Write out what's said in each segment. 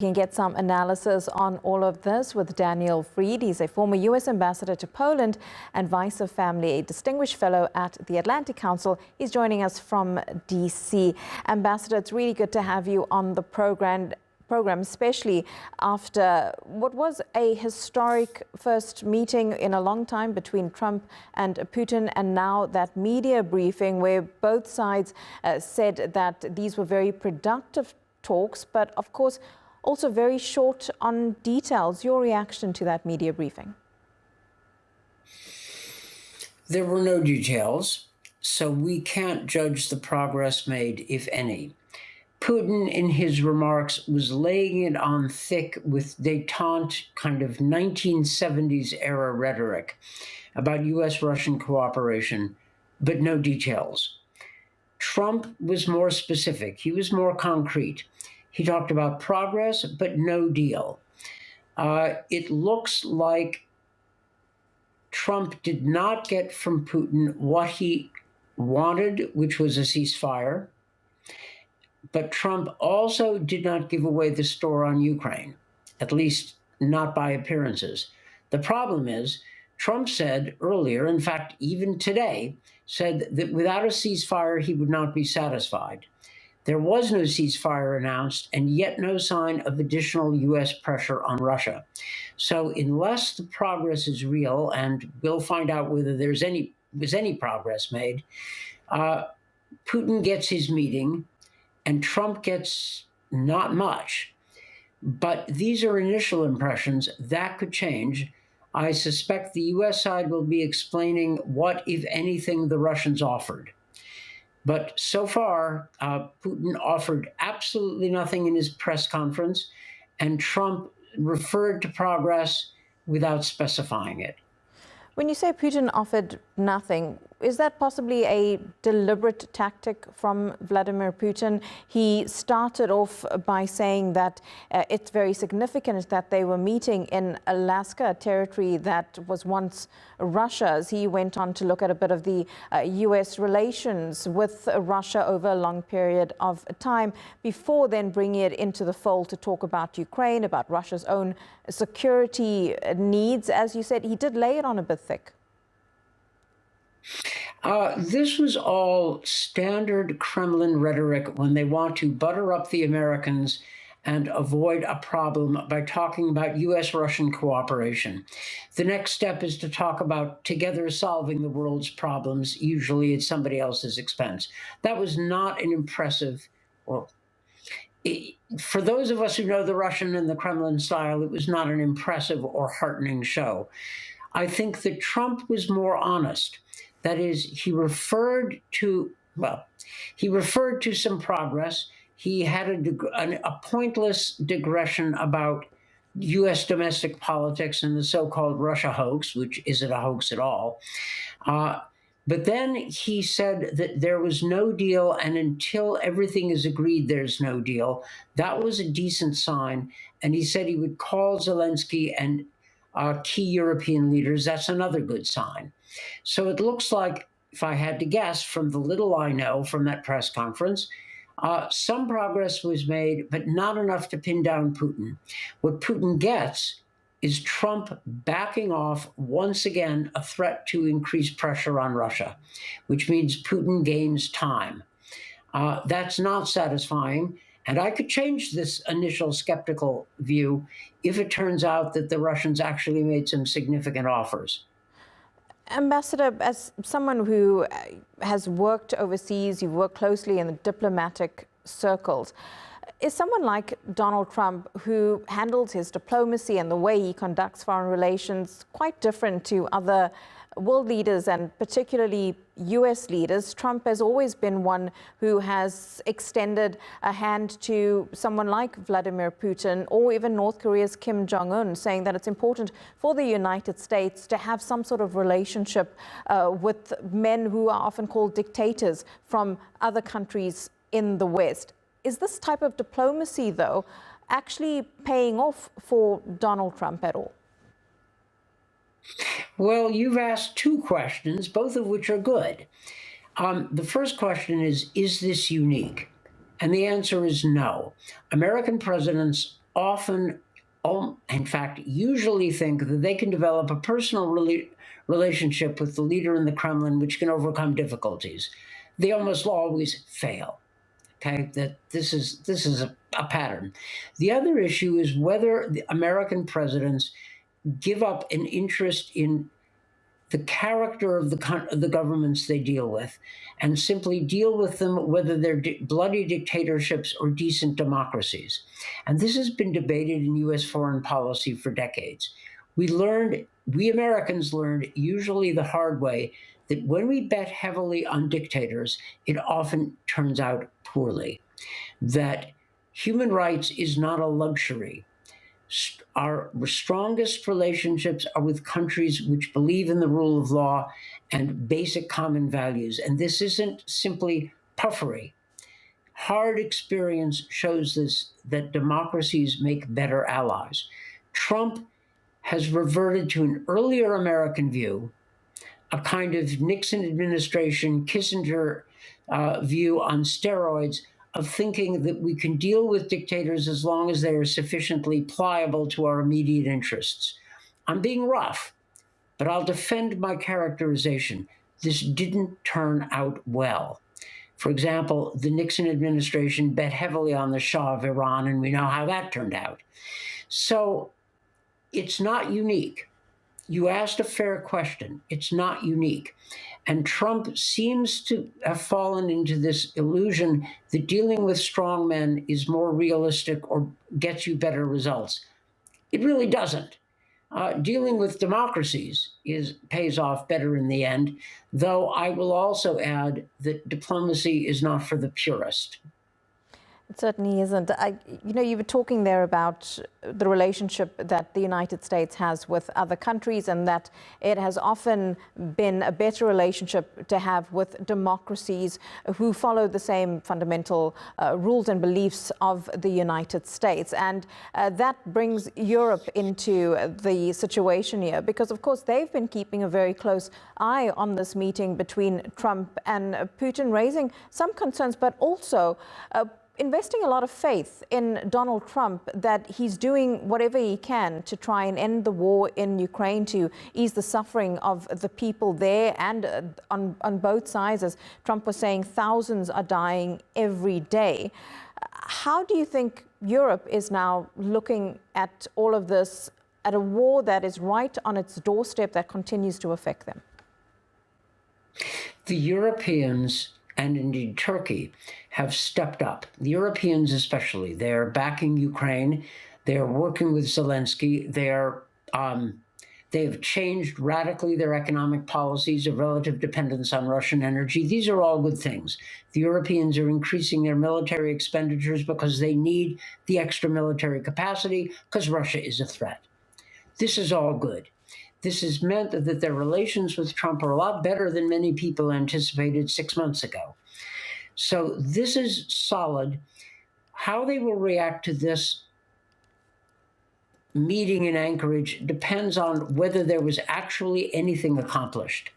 You can get some analysis on all of this with Daniel Freed. He's a former U.S. ambassador to Poland and Weiser family, a distinguished fellow at the Atlantic Council. He's joining us from D.C. Ambassador, it's really good to have you on the program, especially after what was a historic first meeting in a long time between Trump and Putin, and now that media briefing where both sides said that these were very productive talks, but of course also very short on details. Your reaction to that media briefing? There were no details, so we can't judge the progress made, if any. Putin, in his remarks, was laying it on thick with détente, kind of 1970s era rhetoric about U.S.-Russian cooperation, but no details. Trump was more specific. He was more concrete. He talked about progress, but no deal. It looks like Trump did not get from Putin what he wanted, which was a ceasefire. But Trump also did not give away the store on Ukraine, at least not by appearances. The problem is, Trump said earlier, in fact, even today, said that without a ceasefire, he would not be satisfied. There was no ceasefire announced, and yet no sign of additional U.S. pressure on Russia. So unless the progress is real, and we'll find out whether was any progress made, Putin gets his meeting, and Trump gets not much. But these are initial impressions. That could change. I suspect the U.S. side will be explaining what, if anything, the Russians offered. But so far, Putin offered absolutely nothing in his press conference, and Trump referred to progress without specifying it. When you say Putin offered nothing, is that possibly a deliberate tactic from Vladimir Putin? He started off by saying that it's very significant that they were meeting in Alaska, a territory that was once Russia's. He went on to look at a bit of the U.S. relations with Russia over a long period of time, before then bringing it into the fold to talk about Ukraine, about Russia's own security needs. As you said, he did lay it on a bit thick. This was all standard Kremlin rhetoric when they want to butter up the Americans and avoid a problem by talking about U.S.-Russian cooperation. The next step is to talk about together solving the world's problems, usually at somebody else's expense. That was not an impressive, for those of us who know the Russian and the Kremlin style, it was not an impressive or heartening show. I think that Trump was more honest. That is, he referred to some progress. He had a pointless digression about U.S. domestic politics and the so-called Russia hoax, which isn't a hoax at all. But then he said that there was no deal, and until everything is agreed, there's no deal. That was a decent sign. And he said he would call Zelensky and key European leaders. That's another good sign. So it looks like, if I had to guess from the little I know from that press conference, some progress was made, but not enough to pin down Putin. What Putin gets is Trump backing off once again, a threat to increase pressure on Russia, which means Putin gains time. That's not satisfying. And I could change this initial skeptical view if it turns out that the Russians actually made some significant offers. Ambassador, as someone who has worked overseas, you've worked closely in the diplomatic circles, is someone like Donald Trump, who handles his diplomacy and the way he conducts foreign relations quite different to other world leaders and particularly U.S. leaders? Trump has always been one who has extended a hand to someone like Vladimir Putin or even North Korea's Kim Jong-un, saying that it's important for the United States to have some sort of relationship with men who are often called dictators from other countries in the West. Is this type of diplomacy, though, actually paying off for Donald Trump at all? Well, you've asked two questions, both of which are good. The first question is this unique? And the answer is no. American presidents often, in fact, usually think that they can develop a personal relationship with the leader in the Kremlin, which can overcome difficulties. They almost always fail. Okay, that this is a pattern. The other issue is whether the American presidents give up an interest in the character of the governments they deal with, and simply deal with them whether they're bloody dictatorships or decent democracies. And this has been debated in US foreign policy for decades. We Americans learned, usually the hard way, that when we bet heavily on dictators, it often turns out poorly. That human rights is not a luxury. Our strongest relationships are with countries which believe in the rule of law and basic common values. And this isn't simply puffery. Hard experience shows this, that democracies make better allies. Trump has reverted to an earlier American view, a kind of Nixon administration, Kissinger view on steroids, of thinking that we can deal with dictators as long as they are sufficiently pliable to our immediate interests. I'm being rough, but I'll defend my characterization. This didn't turn out well. For example, the Nixon administration bet heavily on the Shah of Iran, and we know how that turned out. So it's not unique. You asked a fair question. It's not unique. And Trump seems to have fallen into this illusion that dealing with strong men is more realistic or gets you better results. It really doesn't. Dealing with democracies pays off better in the end, though I will also add that diplomacy is not for the purist. It certainly isn't. You were talking there about the relationship that the United States has with other countries, and that it has often been a better relationship to have with democracies who follow the same fundamental rules and beliefs of the United States. And that brings Europe into the situation here, because, of course, they've been keeping a very close eye on this meeting between Trump and Putin, raising some concerns, but also investing a lot of faith in Donald Trump that he's doing whatever he can to try and end the war in Ukraine, to ease the suffering of the people there. And on both sides, as Trump was saying, thousands are dying every day. How do you think Europe is now looking at all of this, at a war that is right on its doorstep that continues to affect them? The Europeans, and indeed Turkey, have stepped up. The Europeans especially. They're backing Ukraine. They're working with Zelensky. They have changed radically their economic policies of relative dependence on Russian energy. These are all good things. The Europeans are increasing their military expenditures because they need the extra military capacity, because Russia is a threat. This is all good. This has meant that their relations with Trump are a lot better than many people anticipated 6 months ago. So this is solid. How they will react to this meeting in Anchorage depends on whether there was actually anything accomplished.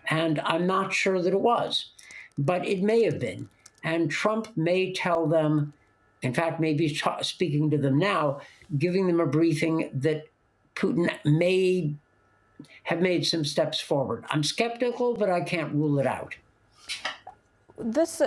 And I'm not sure that it was, but it may have been. And Trump may tell them, in fact, maybe speaking to them now, giving them a briefing that Putin may have made some steps forward. I'm skeptical, but I can't rule it out. This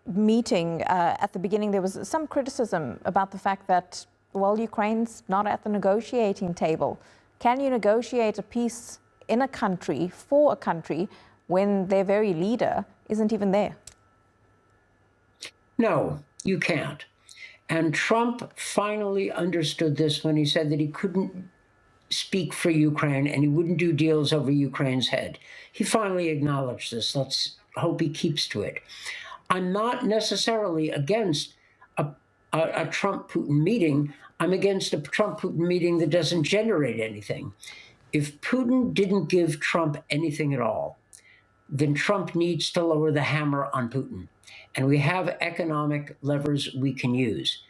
meeting, at the beginning, there was some criticism about the fact that, well, Ukraine's not at the negotiating table. Can you negotiate a peace in a country, for a country, when their very leader isn't even there? No, you can't. And Trump finally understood this when he said that he couldn't speak for Ukraine and he wouldn't do deals over Ukraine's head. He finally acknowledged this. Let's hope he keeps to it. I'm not necessarily against a Trump-Putin meeting. I'm against a Trump-Putin meeting that doesn't generate anything. If Putin didn't give Trump anything at all, then Trump needs to lower the hammer on Putin. And we have economic levers we can use.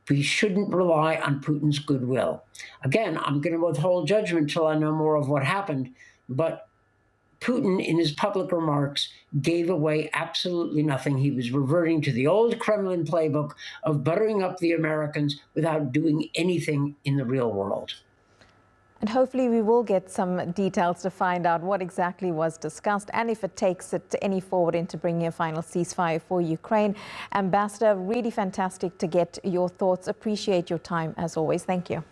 We shouldn't rely on Putin's goodwill. Again, I'm going to withhold judgment till I know more of what happened, but Putin, in his public remarks, gave away absolutely nothing. He was reverting to the old Kremlin playbook of buttering up the Americans without doing anything in the real world. And hopefully we will get some details to find out what exactly was discussed and if it takes it any forward into bringing a final ceasefire for Ukraine. Ambassador, really fantastic to get your thoughts. Appreciate your time as always. Thank you.